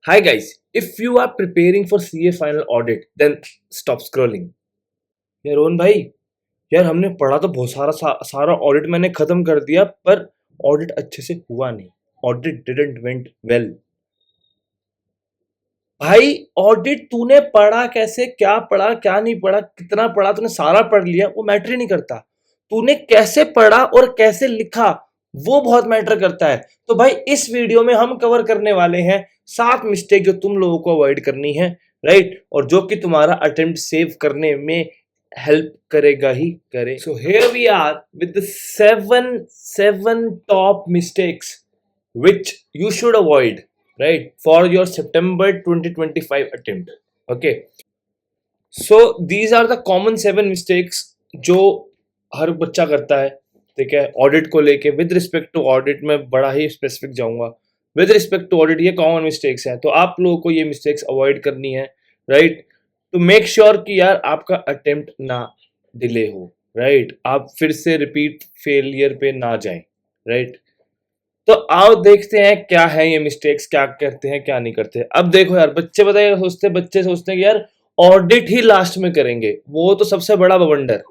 Hi guys, if you are preparing for CA final audit, then stop scrolling. यार रोहन भाई, यार हमने पढ़ा तो बहुत सारा ऑडिट मैंने खत्म कर दिया, पर ऑडिट अच्छे से हुआ नहीं. Audit didn't went well. भाई ऑडिट तूने पढ़ा कैसे, क्या पढ़ा क्या नहीं पढ़ा, कितना पढ़ा, तूने सारा पढ़ लिया वो मैटर ही नहीं करता. तूने कैसे पढ़ा और कैसे लिखा वो बहुत मैटर करता है. तो भाई इस वीडियो में हम कवर करने वाले हैं 7 मिस्टेक जो तुम लोगों को अवॉइड करनी है, राइट, और जो कि तुम्हारा अटेम्प्ट सेव करने में हेल्प करेगा ही करे. So here we are with the seven top mistakes which you should avoid, right, for your September 2025 attempt. Okay, so these are the common 7 mistakes जो हर बच्चा करता है. ठीक है, ऑडिट को लेके. विद रिस्पेक्ट टू ऑडिट में बड़ा ही स्पेसिफिक जाऊंगा. विद रिस्पेक्ट टू ऑडिट ये कॉमन मिस्टेक्स हैं, तो आप लोगों को ये मिस्टेक्स अवॉइड करनी है, राइट, टू मेक श्योर कि यार आपका अटेम्प्ट ना डिले हो, राइट, आप फिर से रिपीट फेलियर पे ना जाएं, राइट. तो आओ देखते हैं क्या है ये मिस्टेक्स, क्या करते हैं क्या नहीं करते. अब देखो यार, बच्चे सोचते हैं कि यार ऑडिट ही लास्ट में करेंगे, वो तो सबसे बड़ा बवंडर.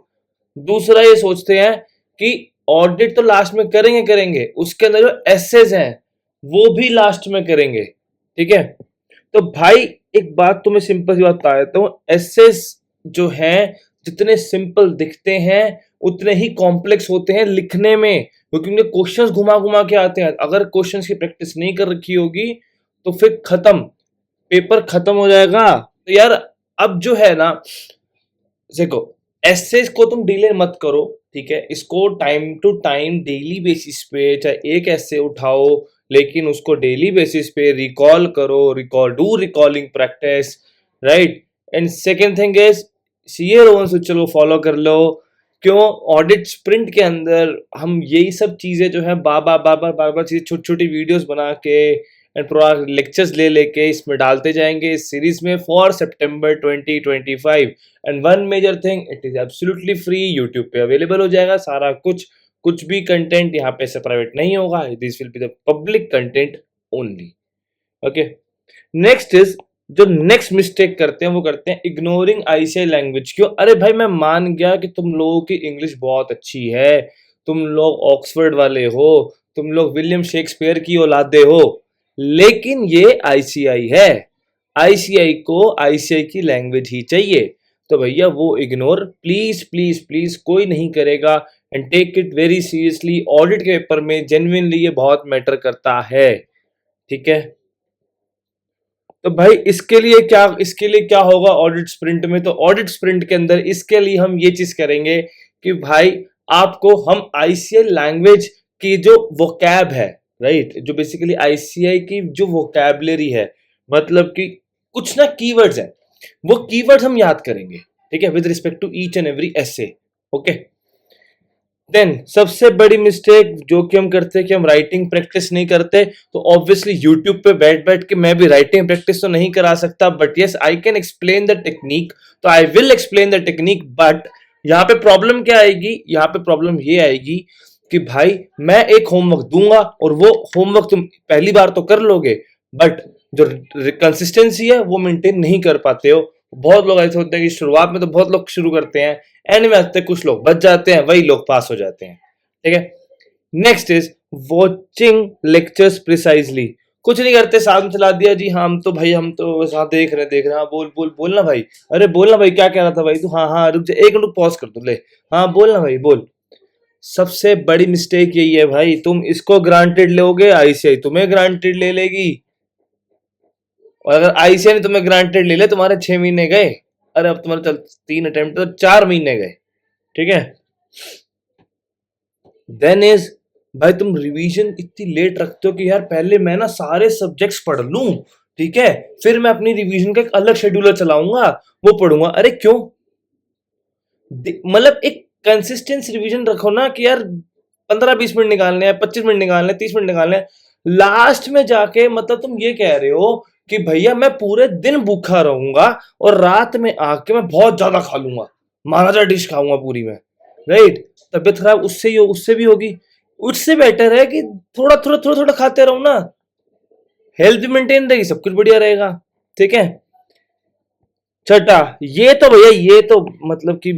दूसरा ये सोचते हैं कि ऑडिट तो लास्ट में करेंगे, उसके अंदर जो एसेज हैं वो भी लास्ट में करेंगे. ठीक है, तो भाई एक बात तुम्हें सिंपल सी बात बता देता हूँ. एसेज जो हैं जितने सिंपल दिखते हैं उतने ही कॉम्प्लेक्स होते हैं लिखने में, क्योंकि क्वेश्चंस घुमा घुमा के आते हैं. अगर क्वेश्चंस की प्रैक्टिस नहीं कर रखी होगी तो फिर खत्म, पेपर खत्म हो जाएगा. तो यार अब जो है ना, देखो, एसेज को तुम डिले मत करो, ठीक है, इसको time to time daily basis पे चाहे एक ऐसे उठाओ, लेकिन उसको डेली बेसिस पे रिकॉल करो, do recalling practice, right. And second thing is CA Rowan Switcher को फॉलो कर लो. क्यों? ऑडिट स्प्रिंट के अंदर हम यही सब चीजें जो है बार बार चीजें छोटी छोटी वीडियोस बना के एंड पूरा लेक्चर्स ले लेके इसमें डालते जाएंगे इस सीरीज में फॉर सितंबर 2025. And one major thing, it is absolutely free, YouTube पे अवेलेबल हो जाएगा सारा कुछ. कुछ भी कंटेंट यहाँ पे से प्राइवेट नहीं होगा, this will be the public content only. Okay, next is, जो नेक्स्ट मिस्टेक करते हैं वो करते हैं इग्नोरिंग आईसीआई लैंग्वेज. क्यों? अरे भाई मैं मान गया कि तुम लोगों की इंग्लिश बहुत अच्छी है, तुम लोग ऑक्सफोर्ड वाले हो, तुम लोग विलियम शेक्सपियर की औलादे हो, लेकिन ये आईसीआई है. आईसीआई को आईसीआई की लैंग्वेज ही चाहिए. तो भैया वो इग्नोर प्लीज प्लीज प्लीज कोई नहीं करेगा. And take it very seriously, audit के पेपर में जेन्युइनली ये बहुत मैटर करता है. ठीक है, तो भाई इसके लिए क्या होगा ऑडिट स्प्रिंट में. तो ऑडिट स्प्रिंट के अंदर इसके लिए हम ये चीज करेंगे कि भाई आपको हम आईसीआई लैंग्वेज की जो वोकैब है, राइट, जो बेसिकली आईसीआई की जो वोकैबलरी है, मतलब कि कुछ ना कीवर्ड्स हैं, वो कीवर्ड्स हम याद करेंगे. ठीक है, with respect to each and every essay. Okay, then सबसे बड़ी मिस्टेक जो कि हम करते हैं कि हम राइटिंग प्रैक्टिस नहीं करते. तो ऑब्वियसली यूट्यूब पे बैठ बैठ के मैं भी राइटिंग प्रैक्टिस तो नहीं करा सकता, but yes I can explain the technique. तो I will explain the technique. But यहाँ पे प्रॉब्लम क्या आएगी, यहाँ पे प्रॉब्लम ये आएगी कि भाई मैं एक होमवर्क दूंगा और वो होमवर्क तुम पहली बार तो कर लोगे, बट जो कंसिस्टेंसी है वो मेंटेन नहीं कर पाते हो. बहुत लोग ऐसे होते हैं कि शुरुआत में तो बहुत लोग शुरू करते हैं, एंड में आते कुछ लोग बच जाते हैं, वही लोग पास हो जाते हैं. ठीक है, next is watching lectures precisely. कुछ नहीं करते, साथ में चला दिया जी, हम तो हाँ देख रहे हैं. हाँ बोलना भाई. अरे बोलना भाई, क्या कह रहा था भाई तू. हाँ रुक जा, एक मिनट पॉज कर दो, ले. हाँ बोलना भाई बोल. सबसे बड़ी मिस्टेक यही है भाई, तुम इसको ग्रांटेड लोगे, आईसीआई तुम्हें ग्रांटेड ले लेगी. और अगर आईसीआई ने तुम्हें ग्रांटेड ले ले, तुम्हारे 6 महीने गए. अरे अब तुम्हारे चल 3 अटेम्प्ट तो 4 महीने गए. ठीक है, देन इज, भाई तुम रिवीजन इतनी लेट रखते हो कि यार पहले मैं ना सारे सब्जेक्ट्स पढ़ लूं, ठीक है, फिर मैं अपनी रिवीजन का एक अलग शेड्यूलर चलाऊंगा, वो पढ़ूंगा. अरे क्यों? मतलब एक कंसिस्टेंस रिवीजन रखो ना कि यार 15-20 मिनट निकालने हैं, 25 मिनट निकालने हैं, 30 मिनट निकालने हैं. लास्ट में जाके मतलब तुम ये कह रहे हो कि भैया मैं पूरे दिन भूखा रहूंगा और रात में आके मैं बहुत ज्यादा खा लूंगा, महाराजा डिश खाऊंगा पूरी में, राइट. तबियत खराब उससे भी होगी. उससे बेटर है कि थोड़ा थोड़ा खाते रहो ना. हेल्थ भी मेंटेन रहेगी, सब कुछ बढ़िया रहेगा। ठीक है। छठा, ये तो भैया ये तो मतलब कि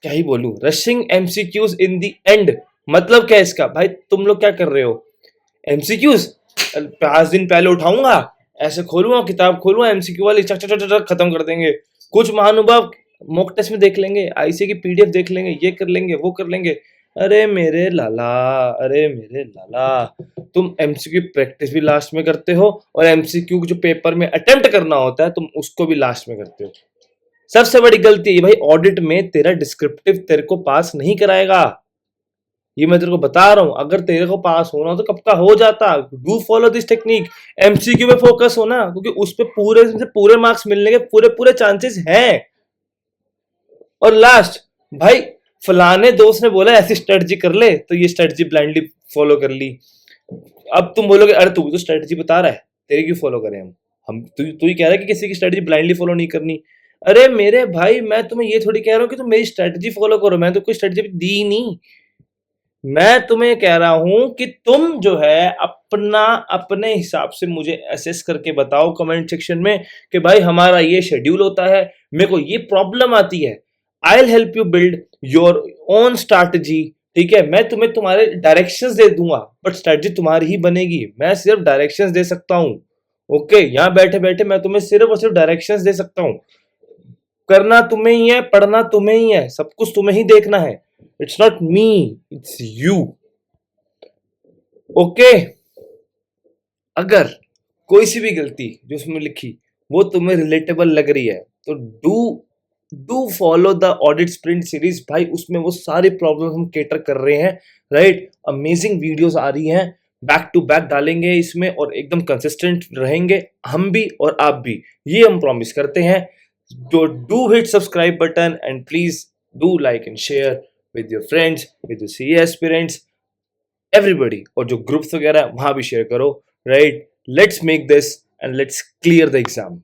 क्या ही बोलूं, rushing MCQs in the end, मतलब क्या है इसका? भाई तुम लोग क्या कर रहे हो? एमसीक्यूज 5 दिन पहले उठाऊंगा, ऐसे खोलूंगा किताब, खोलूंगा एमसीक्यू वाली, चक चक चक चक खत्म कर देंगे। कुछ महानुभाव मॉक टेस्ट में देख लेंगे, आईसी की पीडीएफ देख लेंगे, ये कर लेंगे, वो कर लेंगे। अरे मेरे लाला, अरे मेरे लाला, तुम एमसीक्यू प्रैक्टिस भी लास्ट में करते हो, और एमसीक्यू जो पेपर में अटेम्प्ट करना होता है तुम उसको भी लास्ट में करते हो। सबसे बड़ी गलती है भाई, ऑडिट में तेरा डिस्क्रिप्टिव तेरे को पास नहीं कराएगा। ये मैं तेरे को बता रहा हूं, अगर तेरे को पास होना तो कब का हो जाता। Do follow this technique, MCQ पे फोकस होना, क्योंकि उस पे पूरे से पूरे मार्क्स मिलने के पूरे पूरे चांसेस हैं। और लास्ट, भाई फलाने दोस्त ने बोला ऐसी स्ट्रेटजी कर ले, तो ये स्ट्रेटजी ब्लाइंडली फॉलो कर ली। अब तुम बोलोगे अरे तू तो स्ट्रेटजी बता रहा है, तेरे क्यों फॉलो करें हम तू ही कह रहा है कि किसी की स्ट्रेटजी ब्लाइंडली फॉलो नहीं करनी। अरे मेरे भाई, मैं तुम्हें ये थोड़ी कह रहा हूँ कि तुम मेरी स्ट्रेटजी फॉलो करो, मैं तो कोई स्ट्रेटजी दी ही नहीं। मैं तुम्हें कह रहा हूं कि तुम जो है अपना अपने हिसाब से मुझे असेस करके बताओ कमेंट सेक्शन में कि भाई हमारा ये शेड्यूल होता है, मेरे को ये प्रॉब्लम आती है, I will help you build your own strategy. ठीक है, मैं तुम्हें तुम्हारे डायरेक्शंस दे दूंगा, बट स्ट्रैटेजी तुम्हारी ही बनेगी, मैं सिर्फ डायरेक्शंस दे सकता हूं। ओके, यहां बैठे बैठे मैं तुम्हें सिर्फ और सिर्फ डायरेक्शंस दे सकता हूं। करना तुम्हें ही है, पढ़ना तुम्हें ही है, सब कुछ तुम्हें ही देखना है। It's not me, it's you. Okay, अगर कोई सी भी गलती जो उसमें लिखी वो तुम्हें रिलेटेबल लग रही है तो do do follow the audit sprint series. भाई उसमें वो सारी प्रॉब्लम हम केटर कर रहे हैं, राइट। अमेजिंग वीडियोस आ रही हैं, बैक टू बैक डालेंगे इसमें, और एकदम कंसिस्टेंट रहेंगे हम भी और आप भी, ये हम प्रॉमिस करते हैं। तो do hit subscribe button and please do like and share with your friends, with your CA aspirants, everybody, और जो ग्रुप्स वगैरह वहां भी शेयर करो, right. Let's make this and let's clear the exam.